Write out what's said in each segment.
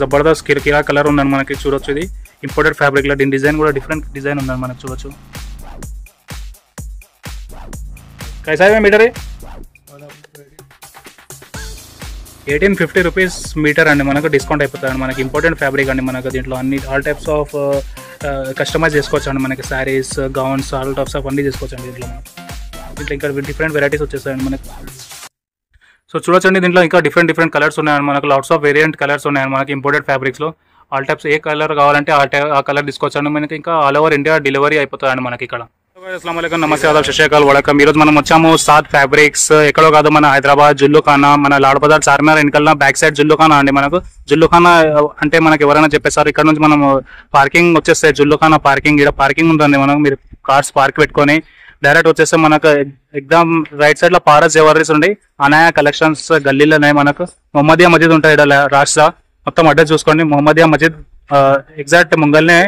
జబర్దస్త్ కిరా colour ఉందండి మనకి చూడొచ్చు. ఇది ఇంపోర్టెడ్ ఫ్యాబ్రిక్ లో దీని డిజైన్ కూడా డిఫరెంట్ డిజైన్ ఉందండి మనకి చూడొచ్చు. कैसा है मीटर 1850 రూపీస్ మీటర్ అండి మనకు డిస్కౌంట్ అయిపోతుంది మనకి. ఇంపార్టెంట్ ఫ్యాబ్రిక్ అండి మనకు. దీంట్లో అన్ని ఆల్ టైప్స్ ఆఫ్ కస్టమైజ్ చేసుకోవచ్చు అండి మనకి. Saris, gowns, all types of అన్నీ చేసుకోవచ్చు అండి దీంట్లో. దీంట్లో ఇంకా డిఫరెంట్ వెరైటీస్ వచ్చేస్తాయండి మనకి. సో చూడొచ్చండి దీంట్లో ఇంకా డిఫరెంట్ కలర్స్ ఉన్నాయండి మనకు. లాట్స్ ఆఫ్ వేరియంట్ కలర్స్ ఉన్నాయండి మనకి ఇంపోర్టెడ్ ఫ్యాబ్రిక్స్లో. ఆల్ టైప్స్ ఏ కలర్ కావాలంటే ఆ కలర్ తీసుకోవచ్చండి మనకి. ఇంకా ఆల్ ఓవర్ ఇండియా డెలివరీ అయిపోతుందండి మనకి ఇక్కడ. అస్సలాముఅలైకుం, నమస్తే, ఆదాబ్, శశికాల్, వడకం. ఈరోజు మనం వచ్చాము సాద్ ఫ్యాబ్రిక్స్. ఎక్కడో కాదు, మన హైదరాబాద్ జుల్లుఖానా, మన లాడ్ బజార్ చార్మినార్ వెనకాల బ్యాక్ సైడ్ జుల్లుఖానా అండి మనకు. జుల్లుఖానా అంటే మనకి ఎవరైనా చెప్పేసారు ఇక్కడ నుంచి మనం పార్కింగ్ వచ్చేస్తే జుల్లుఖానా పార్కింగ్, ఇక్కడ పార్కింగ్ ఉంటుంది మనకు. మీరు కార్స్ పార్క్ పెట్టుకొని డైరెక్ట్ వచ్చేస్తే మనకు ఎగ్జామ్ రైట్ సైడ్ లో పారస్ జెవరీస్ ఉండి అనాయా కలెక్షన్స్ గల్లీలోనే మనకు. మొహమ్మదియా మస్జిద్ ఉంటాయి ఇక్కడ రాష్ట్ర మొత్తం అడ్రస్ చూసుకోండి. మొహమ్మదియా మస్జిద్ ఎగ్జాక్ట్ ముంగల్నే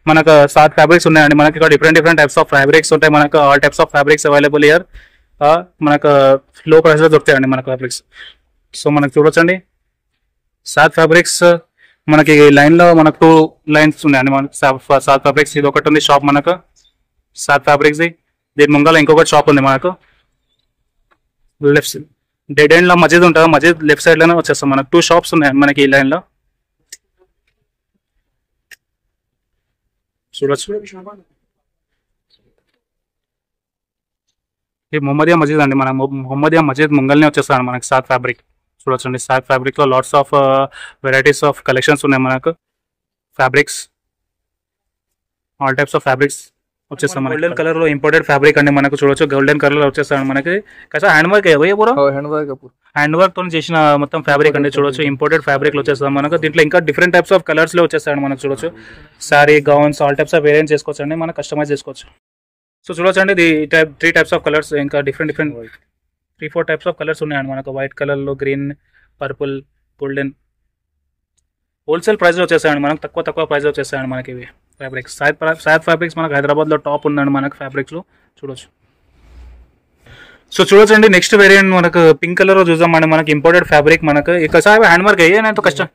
మనకు సాద్ ఫ్యాబ్రిక్స్ ఉన్నాయండి మనకి. ఇక్కడ డిఫరెంట్ టైప్స్ ఆఫ్ ఫ్యాబ్రిక్స్ ఉంటాయి మనకు. All types of fabrics available year. మనకు లో ప్రైస్ లో దొరుకుతాయండి మనకు ఫ్యాబ్రిక్స్. సో మనకు చూడొచ్చండి సాద్ ఫ్యాబ్రిక్స్ మనకి లైన్ లో మనకు 2 లైన్స్ ఉన్నాయండి మనకు. సాద్ ఫ్యాబ్రిక్స్ ఇది ఒకటి ఉంది షాప్ మనకు సాద్ ఫ్యాబ్రిక్స్. దీని ముంగల ఇంకొకటి షాప్ ఉంది మనకు. లెఫ్ట్ డెడ్ ఎండ్ లో మస్జిద్ ఉంటుంది, మస్జిద్ లెఫ్ట్ సైడ్ లోనే వచ్చేస్తాం మనకు. 2 షాప్స్ ఉన్నాయి మనకి ఈ లైన్ లో చూడొచ్చు. ఈ మొహమ్మదియా మస్జిద్ అండి మన. మొహమ్మదియా మస్జిద్ ముంగల్నే వచ్చేస్తాను మనకి సాద్ ఫ్యాబ్రిక్. చూడొచ్చండి సాద్ ఫ్యాబ్రిక్ లో lots of varieties of collections ఉన్నాయి మనకు. Fabrics all types of fabrics వచ్చేస్తాం. గోల్డెన్ కలర్ లో ఇంపోర్టెడ్ ఫ్యాబ్రిక్ అండి మనకు. చూడొచ్చు గోల్డెన్ కలర్ లో వచ్చేస్తాను మనకి. కసా హ్యాండ్ వర్క్ హ్యాండ్ వర్క్ తో చేసిన మొత్తం ఫ్యాబ్రిక్ అండి. చూడొచ్చు ఇంపోర్టెడ్ ఫ్యాబ్రిక్ లో వచ్చేస్తాం మనకు. దీంట్లో ఇంకా డిఫరెంట్ టైప్స్ ఆఫ్ కలర్స్ లో వచ్చేస్తాడు మనకు. చూడొచ్చు sorry, gowns, all types of variant చేసుకోవచ్చు అండి మనం, కస్టమైజ్ చేసుకోవచ్చు. సో చూడొచ్చు అండి ఇది 3 టైప్స్ ఆఫ్ కలర్స్, ఇంకా డిఫరెంట్ 3-4 టైప్స్ ఆఫ్ కలర్స్ ఉన్నాయండి మనకు. వైట్ కలర్ లో, green, purple, golden. Wholesale price లో వచ్చేస్తాయండి మనకు. తక్కువ ప్రైస్ లో వచ్చేస్తాయండి మనకి ఇవి ఫ్యాబ్రిక్స్. సాద్ ఫ్యాబ్రిక్స్ మనకు హైదరాబాద్ లో టాప్ ఉందండి మనకు ఫ్యాబ్రిక్స్ లో. చూడొచ్చు. సో చూడొచ్చండి నెక్స్ట్ వేరియంట్ మనకు పింక్ కలర్ లో చూద్దామండి మనకి. ఇంపోర్టెడ్ ఫ్యాబ్రిక్ మనకు. ఇక్కడ సార్ హ్యాండ్ వర్క్ అయ్యేనంత కష్టం.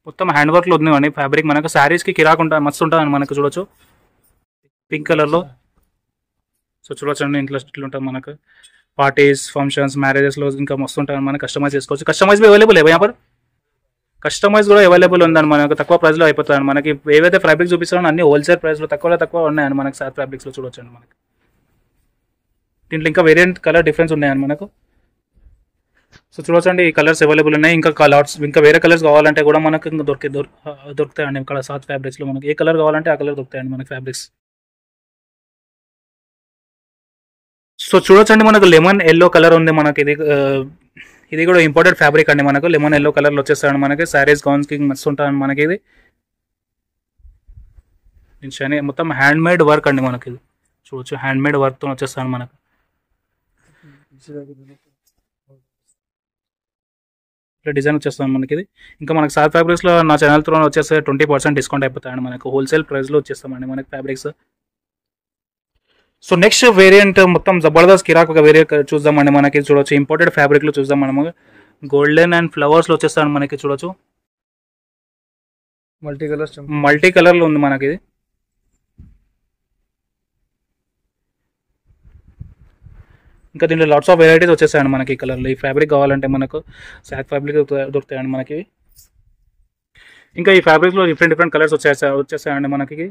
మొత్తం హ్యాండ్ వర్క్ లో ఉందండి ఫ్యాబ్రిక్ మనకు. శారీస్ కి కిరాక్ ఉంటుంది, మస్తు ఉంటుంది మనకు. చూడొచ్చు పింక్ కలర్ లో. సో చూడొచ్చండి ఇంట్లో ఉంటుంది మనకు. పార్టీస్, ఫంక్షన్స్, మ్యారేజెస్ లో ఇంకా మస్తు ఉంటుంది మనకు. కస్టమైజ్ చేసుకోవచ్చు. కస్టమైజ్ అవైలబుల్ యా పర్ కస్టమైజ్ కూడా అవైలబుల్ ఉందండి మనకు. తక్కువ ప్రైస్ లో అయిపోతాయి మనకి. ఏవైతే ఫ్యాబ్రిక్స్ చూపిస్తారో అన్ని హోల్సేల్ ప్రైస్ లో తక్కువ ఉన్నాయండి మనకి సాద్ ఫ్యాబ్రిక్స్ లో. చూడొచ్చండి మనకి. దీంట్లో ఇంకా వేరియంట్ కలర్ డిఫరెన్స్ ఉన్నాయండి మనకు. సో చూడొచ్చండి ఈ కలర్స్ అవైలబుల్ ఉన్నాయి. ఇంకా వేరే కలర్స్ కావాలంటే కూడా మనకు ఇంకా దొరుకుతాయండి ఇక్కడ సాద్ ఫ్యాబ్రిక్స్ లో. మనకి ఏ కలర్ కావాలంటే ఆ కలర్ దొరుకుతాయండి మనకి ఫ్యాబ్రిక్స్. సో చూడొచ్చండి మనకు లెమన్ ఎల్లో కలర్ ఉంది మనకి. ఇది కూడా ఇంపోర్టెడ్ ఫ్యాబ్రిక్ అండి మనకు. లెమన్ ఎల్లో కలర్ లో వచ్చేస్తాడు మనకి. శారీస్, గౌన్స్ కి మస్తు ఉంటాయి మనకి. ఇది మొత్తం హ్యాండ్ మేడ్ వర్క్ అండి మనకి. ఇది చూడొచ్చు హ్యాండ్ మేడ్ వర్క్ తో వచ్చేస్తాడు మనకు. ఇట్లా డిజైన్ వచ్చేస్తాను మనకి. ఇది ఇంకా మనకి సాద్ ఫ్యాబ్రిక్స్ లో నా ఛానల్ త్రూ వచ్చేస్తే 20% డిస్కౌంట్ అయిపోతాయండి మనకు. హోల్సేల్ ప్రైస్ లో వచ్చేస్తామండి మనకి ఫ్యాబ్రిక్స్. సో నెక్స్ట్ వేరియంట్ మొత్తం జబర్దస్త్ కిరాక్ ఒక వేరియంట్ చూద్దామండి మనకి. చూడొచ్చు ఇంపోర్టెడ్ ఫ్యాబ్రిక్ లో చూద్దాం మనము. గోల్డెన్ అండ్ ఫ్లవర్స్ లో వచ్చేస్తాడు మనకి. చూడొచ్చు మల్టీ కలర్ లో ఉంది మనకి. ఇది ఇంకా దీంట్లో లాట్స్ ఆఫ్ వెరైటీస్ వచ్చేస్తాయండి మనకి ఈ కలర్లో. ఈ ఫ్యాబ్రిక్ కావాలంటే మనకు సాద్ ఫ్యాబ్రిక్ దొరుకుతాయండి మనకి. ఇంకా ఈ ఫ్యాబ్రిక్లో డిఫరెంట్ కలర్స్ వచ్చేస్తాయండి మనకి.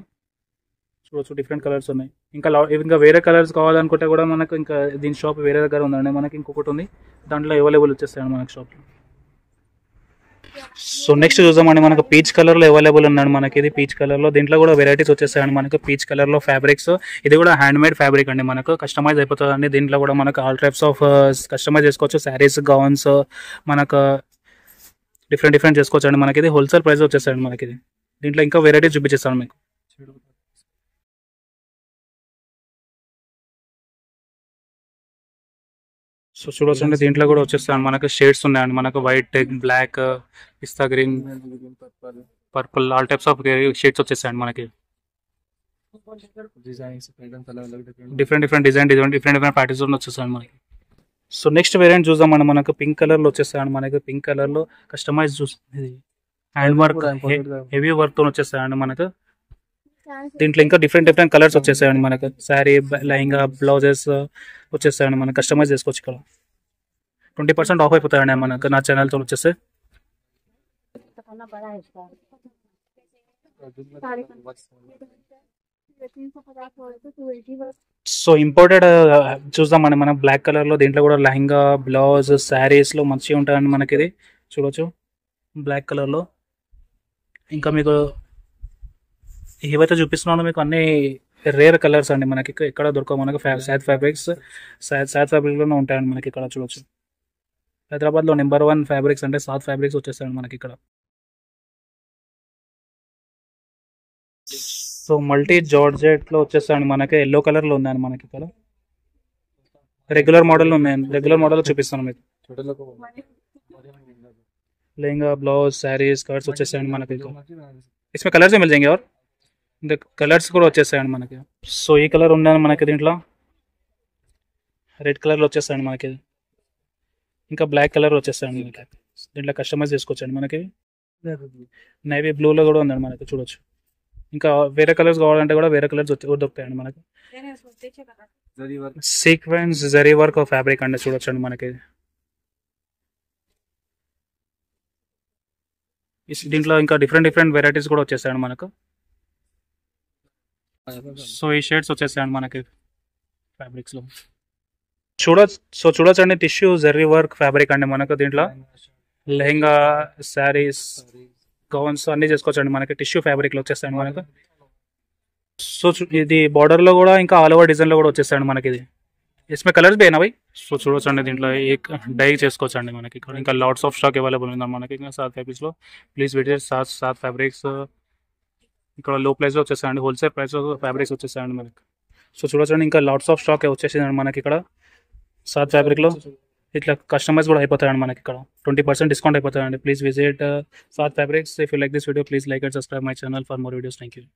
చూడొచ్చు డిఫరెంట్ కలర్స్ ఉన్నాయి. ఇంకా వేరే కలర్స్ కావాలనుకుంటే కూడా మనకు ఇంకా దీని షాప్ వేరే దగ్గర ఉందండి మనకి. ఇంకొకటి ఉంది, దాంట్లో అవైలబుల్ వచ్చేస్తాయండి మనకి షాప్లో. సో నెక్స్ట్ చూద్దామండి మనకు పీచ్ కలర్ లో అవైలబుల్ ఉన్నాడు మనకి. ఇది పీచ్ కలర్ లో. దీంట్లో కూడా వెరైటీస్ వచ్చేసాయండి మనకు పీచ్ కలర్ లో ఫ్యాబ్రిక్స్. ఇది కూడా హ్యాండ్ మేడ్ ఫ్యాబ్రిక్ అండి మనకు. కస్టమైజ్ అయిపోతుంది అండి. దీంట్లో కూడా మనకు ఆల్ టైప్స్ ఆఫ్ కస్టమైజ్ చేసుకోవచ్చు. శారీస్, గౌన్స్ మనకు డిఫరెంట్ చేసుకోవచ్చు అండి మనకి. ఇది హోల్సేల్ ప్రైస్ వచ్చేసాయండి మనకి. ఇది దీంట్లో ఇంకా వెరైటీస్ చూపించేస్తాను మీకు. సో చూడొచ్చండి దీంట్లో కూడా వచ్చేస్తాను మనకు. షేడ్స్ ఉన్నాయండి మనకు. White, black, pista green, purple, all types of shades వచ్చేసాయండి మనకి. డిఫరెంట్ డిజైన్, డిఫరెంట్ ప్యాటర్న్స్ వచ్చేసాయండి మనకి. సో నెక్స్ట్ వేరియంట్ చూద్దాం మనం. మనకు పింక్ కలర్ లో వచ్చేస్తాయండి. మనకి పింక్ కలర్ లో కస్టమైజ్ చూస్తుంది హ్యాండ్ వర్క్, హెవీ వర్క్ తో వచ్చేస్తాయండి మనకు. దీంట్లో ఇంకా డిఫరెంట్ డిఫరెంట్ కలర్స్ వచ్చేసాయండి మనకు. శారీ, లెహంగా, బ్లౌజెస్ వచ్చేస్తాయండి. మనం కస్టమైజ్ చేసుకోవచ్చు ఇక్కడ. 20% ఆఫ్ అయిపోతాయండి మనకు నా ఛానల్తో వచ్చేస్తే. సో ఇంపోర్టెడ్ చూద్దాం మనం బ్లాక్ కలర్ లో. దీంట్లో కూడా లెహంగా, బ్లౌజ్, శారీస్ లో మంచిగా ఉంటాయండి మనకి. ఇది చూడొచ్చు బ్లాక్ కలర్ లో. ఇంకా మీకు ఏవైతే చూపిస్తున్నానో మీకు అన్ని రేర్ కలర్స్ అండి. మనకి ఎక్కడ దొరకవు మనకు. సాద్ ఫ్యాబ్రిక్స్, సాద్ ఫ్యాబ్రిక్ లోనే ఉంటాయండి మనకి ఇక్కడ. చూడొచ్చు హైదరాబాద్ లో నెంబర్ 1 ఫ్యాబ్రిక్స్ అంటే సాద్ ఫ్యాబ్రిక్స్ వచ్చేస్తాయండి మనకి ఇక్కడ. సో మల్టీ జార్జెట్ లో వచ్చేస్తాయండి మనకి. ఎల్లో కలర్ లో ఉందండి మనకి ఇక్కడ. రెగ్యులర్ మోడల్ ఉన్నాయండి. రెగ్యులర్ మోడల్ చూపిస్తాను మీకు. लहंगा, ब्लाउज, साड़ी, स्कर्ट्स వచ్చేసాయండి మనకి. इसमें कलर्स मिल जाएंगे और కలర్స్ కూడా వచ్చేసాయండి మనకి. సో ఈ కలర్ ఉందండి మనకి. దీంట్లో రెడ్ కలర్లో వచ్చేస్తాయండి మనకి. ఇంకా బ్లాక్ కలర్ వచ్చేస్తాయండి మనకి. దీంట్లో కస్టమైజ్ చేసుకోవచ్చండి మనకి. నేవీ బ్లూలో కూడా ఉందండి మనకి. చూడొచ్చు. ఇంకా వేరే కలర్స్ కావాలంటే కూడా వేరే కలర్స్ దొరుకుతాయండి మనకి. సీక్వెన్స్ జరీ వర్క్ ఫ్యాబ్రిక్ అంటే చూడొచ్చండి మనకి. దీంట్లో ఇంకా డిఫరెంట్ డిఫరెంట్ వెరైటీస్ కూడా వచ్చేసాయండి మనకు. సో ఈ షేడ్స్ వచ్చేసాయండి మనకి ఫ్యాబ్రిక్స్లో. చూడొచ్చండి. టిష్యూ జరీ వర్క్ ఫ్యాబ్రిక్ అండి మనకు. దీంట్లో లెహంగా, శారీస్, గౌన్స్ అన్నీ చేసుకోవచ్చండి మనకి. టిష్యూ ఫ్యాబ్రిక్లో వచ్చేస్తాయండి మనకు. సో ఇది బార్డర్లో కూడా ఇంకా ఆల్ ఓవర్ డిజైన్లో కూడా వచ్చేస్తాయండి మనకి. ఇది इसमें कलर्स भी है ना भाई. సో చూడొచ్చండి. దీంట్లో డై చేసుకోవచ్చండి మనకి ఇక్కడ. ఇంకా లాట్స్ ఆఫ్ స్టాక్ అవైలబుల్ ఉంది మనకి ఇంకా సాద్ ఫ్యాబ్రిక్స్లో. Please visit Saad fabrics. ఇక్కడ లో ప్రైస్లో వచ్చేసాయండి. హోల్సేల్ ప్రైస్లో ఫ్యాబ్రిక్స్ వచ్చేసాయండి మనకి. సో చూడొచ్చండి. ఇంకా లాట్స్ ఆఫ్ స్టాక్ వచ్చేసిందండి మనకి ఇక్కడ సాద్ ఫ్యాబ్రిక్లో. ఇట్లా కస్టమైజ్ కూడా అయిపోతాయండి మనకి ఇక్కడ. 20% డిస్కౌంట్ అయిపోతాయండి. Please visit Saad fabrics. If you like this video please like and subscribe my channel for more videos. Thank you.